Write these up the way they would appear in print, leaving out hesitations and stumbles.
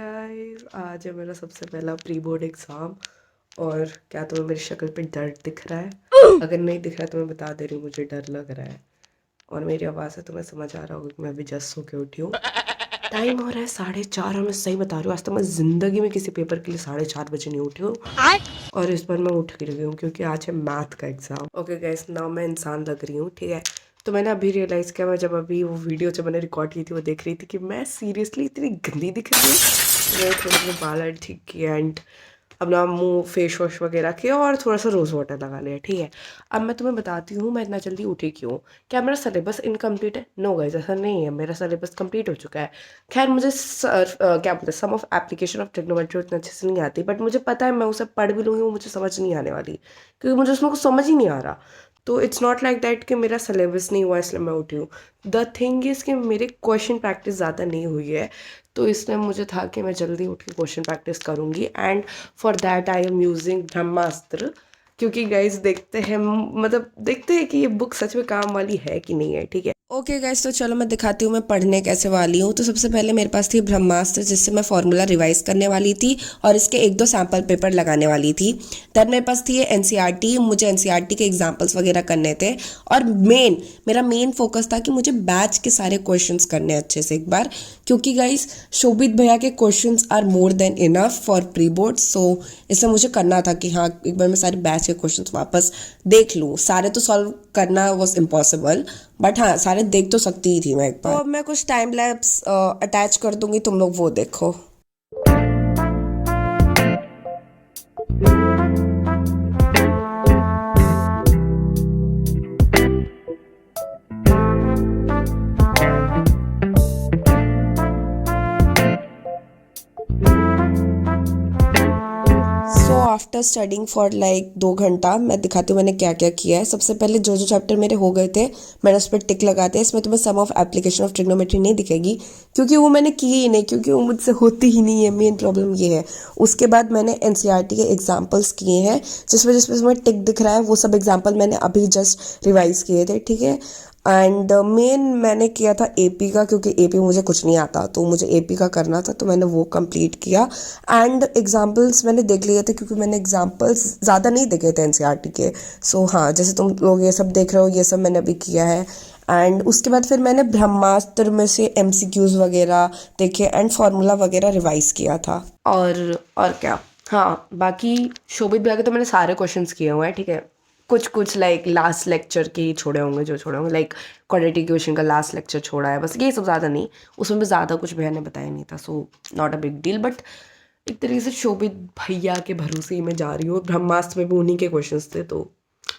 Guys, आज है मेरा सबसे पहला प्री बोर्ड एग्ज़ाम। और क्या तुम्हें मेरी शक्ल पे डर दिख रहा है? अगर नहीं दिख रहा है तो मैं बता दे रही हूँ, मुझे डर लग रहा है। और मेरी आवाज़ से तुम्हें समझ आ रहा होगा कि मैं अभी जस्ट सो के उठी हूँ। टाइम हो रहा है 4:30 और मैं सही बता रही हूँ, आज तक मैं ज़िंदगी में किसी पेपर के लिए 4:30 बजे नहीं उठी हूँ। और इस बार मैं उठ के रही हूँ क्योंकि आज है मैथ का एग्ज़ाम। ओके गाइस, नाउ मैं इंसान लग रही हूँ, ठीक है। तो मैंने अभी रियलाइज़ किया, मैं जब अभी वो वीडियो जो मैंने रिकॉर्ड की थी वो देख रही थी कि मैं सीरियसली इतनी गंदी दिख रही हूँ। तो मैंने थोड़े थोड़े बाल ठीक किए एंड अपना मुंह फेस वॉश वगैरह किया और थोड़ा सा रोज़ वाटर लगा लिया, ठीक है। अब मैं तुम्हें बताती हूँ मैं इतना जल्दी उठी क्यों। क्या मेरा सिलेबस इनकम्प्लीट है? नो गाइस, ऐसा नहीं है, मेरा सिलेबस कंप्लीट हो चुका है। खैर मुझे क्या बोलते हैं, सम ऑफ एप्लीकेशन ऑफ ट्रिग्नोमेट्री उतना अच्छे से नहीं आती, बट मुझे पता है मैं उसे पढ़ भी लूँगी, वो मुझे समझ नहीं आने वाली क्योंकि मुझे उसमें कुछ समझ ही नहीं आ रहा। तो इट्स नॉट लाइक दैट कि मेरा सिलेबस नहीं हुआ इसलिए मैं उठी हूँ। द थिंग इज़ कि मेरे क्वेश्चन प्रैक्टिस ज़्यादा नहीं हुई है, तो इसलिए मुझे था कि मैं जल्दी उठ के क्वेश्चन प्रैक्टिस करूँगी and for that I am using Brahmastra. क्योंकि गाइज देखते हैं, मतलब देखते हैं कि ये बुक सच में काम वाली है कि नहीं है, ठीक है। ओके गाइज, तो चलो मैं दिखाती हूँ मैं पढ़ने कैसे वाली हूँ। तो सबसे पहले मेरे पास थी ब्रह्मास्त्र, जिससे मैं फॉर्मूला रिवाइज करने वाली थी और इसके 1-2 सैम्पल पेपर लगाने वाली थी। देन मेरे पास थी ये एनसीईआरटी, मुझे एनसीईआरटी के एग्जाम्पल्स वगैरह करने थे। और मेरा मेन फोकस था कि मुझे बैच के सारे क्वेश्चंस करने अच्छे से एक बार, क्योंकि गाइज शोभित भैया के questions are more than enough for pre board. So इसलिए मुझे करना था कि हाँ एक बार मैं सारे बैच के क्वेश्चंस वापस देख लूँ। सारे तो सॉल्व करना वॉज इम्पॉसिबल, बट हाँ सारे देख तो सकती ही थी मैं एक बार। तो अब मैं कुछ टाइम लैप्स अटैच कर दूंगी, तुम लोग वो देखो। So after studying for like 2 घंटा मैं दिखाती हूँ मैंने क्या क्या किया है। सबसे पहले जो जो चैप्टर मेरे हो गए थे मैंने उस पर टिक लगाते हैं। इसमें तुम्हें सम ऑफ एप्लीकेशन ऑफ ट्रिग्नोमेट्री नहीं दिखेगी क्योंकि वो मैंने की ही नहीं, क्योंकि वो मुझसे होती ही नहीं है, मेन प्रॉब्लम ये है। उसके बाद मैंने एनसीईआरटी के एग्जाम्पल्स किए हैं, जिसमें तुम्हें टिक दिख रहा है वो सब एग्जाम्पल मैंने अभी जस्ट रिवाइज किए थे, ठीक है। एंड मेन मैंने किया था एपी का, क्योंकि एपी मुझे कुछ नहीं आता तो मुझे एपी का करना था, तो मैंने वो कंप्लीट किया। एंड एग्जाम्पल्स मैंने देख लिए थे क्योंकि मैंने एग्जाम्पल्स ज़्यादा नहीं देखे थे एनसीईआरटी के। सो हाँ, जैसे तुम लोग ये सब देख रहे हो ये सब मैंने अभी किया है। एंड उसके बाद फिर मैंने ब्रह्मास्त्र में से एमसीक्यूज वगैरह देखे एंड फार्मूला वगैरह रिवाइज किया था। और क्या, हाँ बाकी शोभित भैया के तो मैंने सारे क्वेश्चंस किए हुए हैं, ठीक है। कुछ कुछ लाइक लास्ट लेक्चर के ही छोड़े होंगे, जो छोड़े होंगे लाइक क्वाड्रेटिक इक्वेशन का लास्ट लेक्चर छोड़ा है बस, ये सब ज़्यादा नहीं। उसमें भी ज़्यादा कुछ भैया ने बताया नहीं था, so not a big deal. But एक तरीके से शोभित भैया के भरोसे ही मैं जा रही हूँ। ब्रह्मास्त्र में भी उन्हीं के क्वेश्चंस थे, तो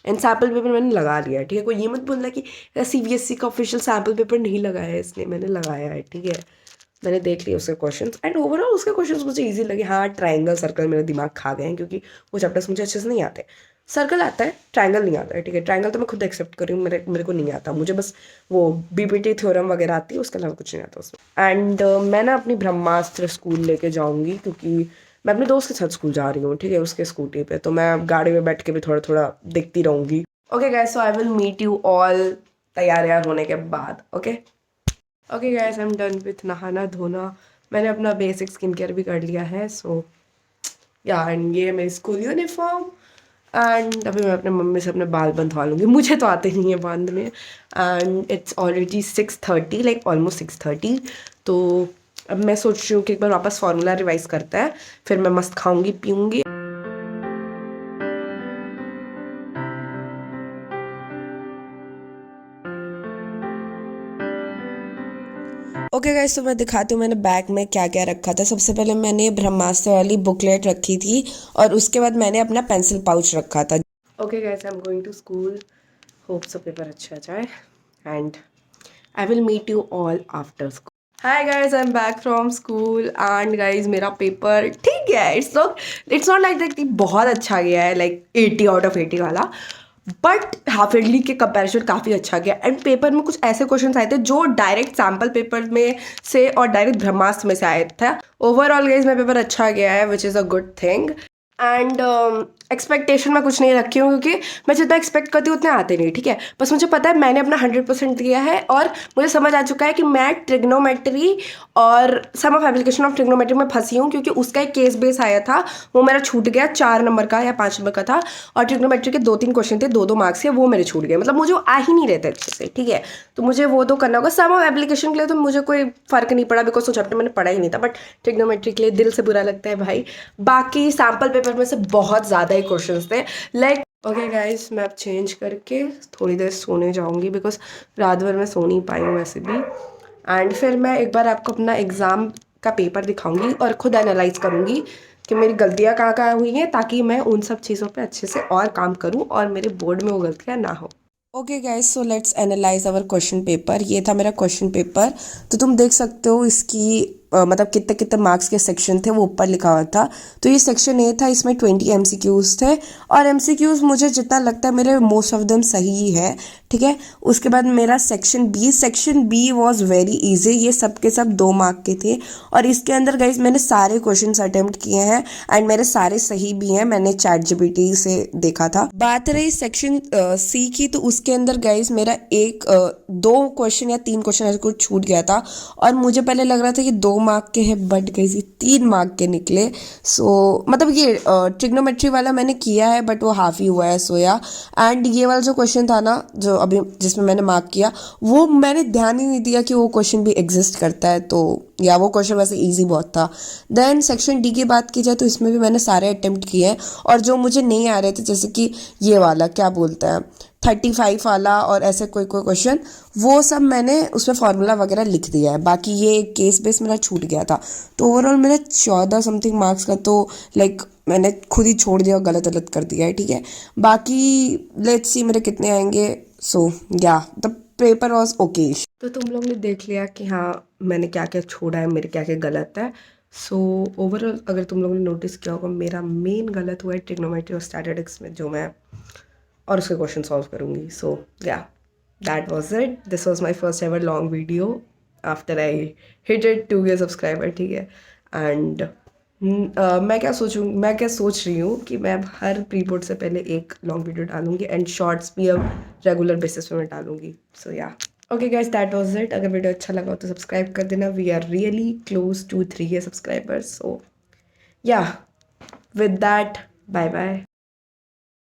एंड सैम्पल पेपर मैंने लगा लिया है, ठीक है। कोई ये मत बोलना कि सीबीएसई का ऑफिशियल सैम्पल पेपर नहीं लगाया है इसने, मैंने लगाया है, ठीक है। मैंने देख लिया उसके क्वेश्चंस एंड ओवरऑल उसके क्वेश्चंस मुझे इजी लगे। हाँ ट्रायंगल सर्कल मेरा दिमाग खा गए हैं क्योंकि वो चैप्टर्स मुझे अच्छे से नहीं आते। सर्कल आता है, ट्रायंगल नहीं आता है, ठीक है। ट्रायंगल तो मैं खुद एक्सेप्ट कर रही हूँ, मेरे को नहीं आता, मुझे बस वो बीपीटी थ्योरम वगैरह आती है, उसके अलावा कुछ नहीं आता उसमें। एंड मैं ना अपनी ब्रह्मास्त्र स्कूल लेके जाऊँगी क्योंकि मैं अपने दोस्त के साथ स्कूल जा रही हूँ, ठीक है, उसके स्कूटी पे। तो मैं गाड़ी में बैठ के भी थोड़ा थोड़ा देखती रहूँगी। Okay guys, so I will meet you all तैयार यार होने के बाद। Okay okay guys, I am done with नहाना धोना। मैंने अपना बेसिक स्किन केयर भी कर लिया है, सो या एंड ये है मेरी स्कूल यूनिफॉर्म। एंड अभी मैं अपने मम्मी से अपने बाल बंधवा लूँगी, मुझे तो आते नहीं है बांधने। And it's already 6:30, like almost 6:30। तो अब मैं सोच रही हूँ कि एक बार वापस फार्मूला रिवाइज करता है, फिर मैं मस्त खाऊंगी पीऊँगी। ओके गाइस, तो मैं दिखाती हूँ मैंने बैग में क्या क्या रखा था। सबसे पहले मैंने ब्रह्मास्त्र वाली बुकलेट रखी थी और उसके बाद मैंने अपना पेंसिल पाउच रखा था। Okay guys, I am going to school, hope so paper अच्छा जाए and I will meet you all after school. Hi guys, I am back from school and guys मेरा पेपर ठीक गया है। इट्स नॉट लाइक दैट बहुत अच्छा गया है, लाइक 80/80 वाला, बट हाफ ईयरली के कंपैरिजन काफ़ी अच्छा गया। एंड पेपर में कुछ ऐसे क्वेश्चन आए थे जो डायरेक्ट सैम्पल पेपर में से और डायरेक्ट ब्रह्मास्त्र में से आए थे। ओवरऑल गाइस मेरा पेपर अच्छा गया है, which is a good thing. And expectation मैं कुछ नहीं रखी हूँ क्योंकि मैं जितना एक्सपेक्ट करती हूँ उतने आते नहीं, ठीक है। बस मुझे पता है मैंने अपना 100% दिया है और मुझे समझ आ चुका है कि मैं ट्रिग्नोमेट्री और सम ऑफ एप्लीकेशन ऑफ ट्रिग्नोमेट्री में फंसी हूँ, क्योंकि उसका एक केस बेस आया था, वो मेरा छूट गया, 4 नंबर का या 5 नंबर का था। और ट्रिग्नोमेट्री के 2-3 क्वेश्चन थे, 2-2 मार्क्स के, वो मेरे छूट गए, मतलब मुझे वो आ ही नहीं रहते अच्छे से, ठीक है। तो मुझे वो तो करना होगा। सम ऑफ एप्लीकेशन के लिए तो मुझे कोई फ़र्क नहीं पड़ा, बिकॉज वो चैप्टर मैंने पढ़ा ही नहीं था, बट ट्रिग्नोमेट्री के लिए दिल से बुरा लगता है भाई। बाकी सैम्पल पेपर में से बहुत ज़्यादा ही क्वेश्चंस थे, लाइक ओके गाइस, मैं अब चेंज करके थोड़ी देर सोने जाऊंगी, बिकॉज रात भर मैं सो नहीं पाई हूँ वैसे भी। एंड फिर मैं एक बार आपको अपना एग्ज़ाम का पेपर दिखाऊंगी और खुद एनालाइज करूंगी कि मेरी गलतियाँ कहाँ कहाँ हुई हैं, ताकि मैं उन सब चीज़ों पे अच्छे से और काम करूँ और मेरे बोर्ड में वो गलतियाँ ना हो। Okay guys, so let's analyse our question paper. ये था मेरा क्वेश्चन पेपर। तो तुम देख सकते हो इसकी मतलब कितने कितने मार्क्स के सेक्शन थे, वो ऊपर लिखा हुआ था। तो ये सेक्शन ए था, इसमें 20 एमसीक्यूज थे। और एमसीक्यूज मुझे जितना लगता है मेरे मोस्ट ऑफ देम सही ही है, ठीक है। उसके बाद मेरा section B was very easy. ये सब के सब 2 मार्क के थे। और इसके अंदर गाइज मैंने सारे क्वेश्चन अटेम्प्ट किए हैं एंड मेरे सारे सही भी हैं, मैंने चैट जीपीटी से देखा था। बात रही सेक्शन सी की, तो उसके अंदर गाइज मेरा 2 क्वेश्चन या 3 क्वेश्चन ऐसे कुछ छूट गया था। और मुझे पहले लग रहा था कि 2 मार्क के हैं, बट गाइज ये 3 मार्क के निकले। सो मतलब ये ट्रिग्नोमेट्री वाला मैंने किया है, बट वो हाफ ही हुआ है, सोया। एंड ये वाला जो क्वेश्चन था ना, जो अभी जिसमें मैंने मार्क किया, वो मैंने ध्यान ही नहीं दिया कि वो क्वेश्चन भी एग्जिस्ट करता है। तो या वो क्वेश्चन वैसे इजी बहुत था। देन सेक्शन डी की बात की जाए तो इसमें भी मैंने सारे अटेम्प्ट किए हैं। और जो मुझे नहीं आ रहे थे, जैसे कि ये वाला क्या बोलते हैं 35 वाला और ऐसे कोई कोई क्वेश्चन, वो सब मैंने उसमें फार्मूला वगैरह लिख दिया है। बाकी ये केस बेस मेरा छूट गया था। तो ओवरऑल मेरा 14 समथिंग मार्क्स का तो लाइक मैंने खुद ही छोड़ दिया और गलत गलत कर दिया है, ठीक है। बाकी लेट्स सी मेरे कितने आएंगे। सो या द पेपर वॉज ओके। तो तुम लोग ने देख लिया कि हाँ मैंने क्या क्या छोड़ा है, मेरे क्या क्या गलत है। सो ओवरऑल अगर तुम लोगों ने नोटिस किया होगा, मेरा मेन गलत हुआ है ट्रिग्नोमेट्री और स्टैटिस्टिक्स में, जो मैं और उसके क्वेश्चन सॉल्व करूँगी। सो या that was it. This was my first ever long video after I hit it 2K subscriber, ठीक है। एंड मैं क्या सोच रही हूँ कि मैं अब हर प्री बोर्ड से पहले एक लॉन्ग वीडियो डालूंगी एंड शॉर्ट्स भी अब रेगुलर बेसिस पे मैं डालूंगी। So yeah okay guys, that was it. अगर वीडियो अच्छा लगा हो तो सब्सक्राइब कर देना। We are really close to 3K subscribers. So yeah with that, bye bye.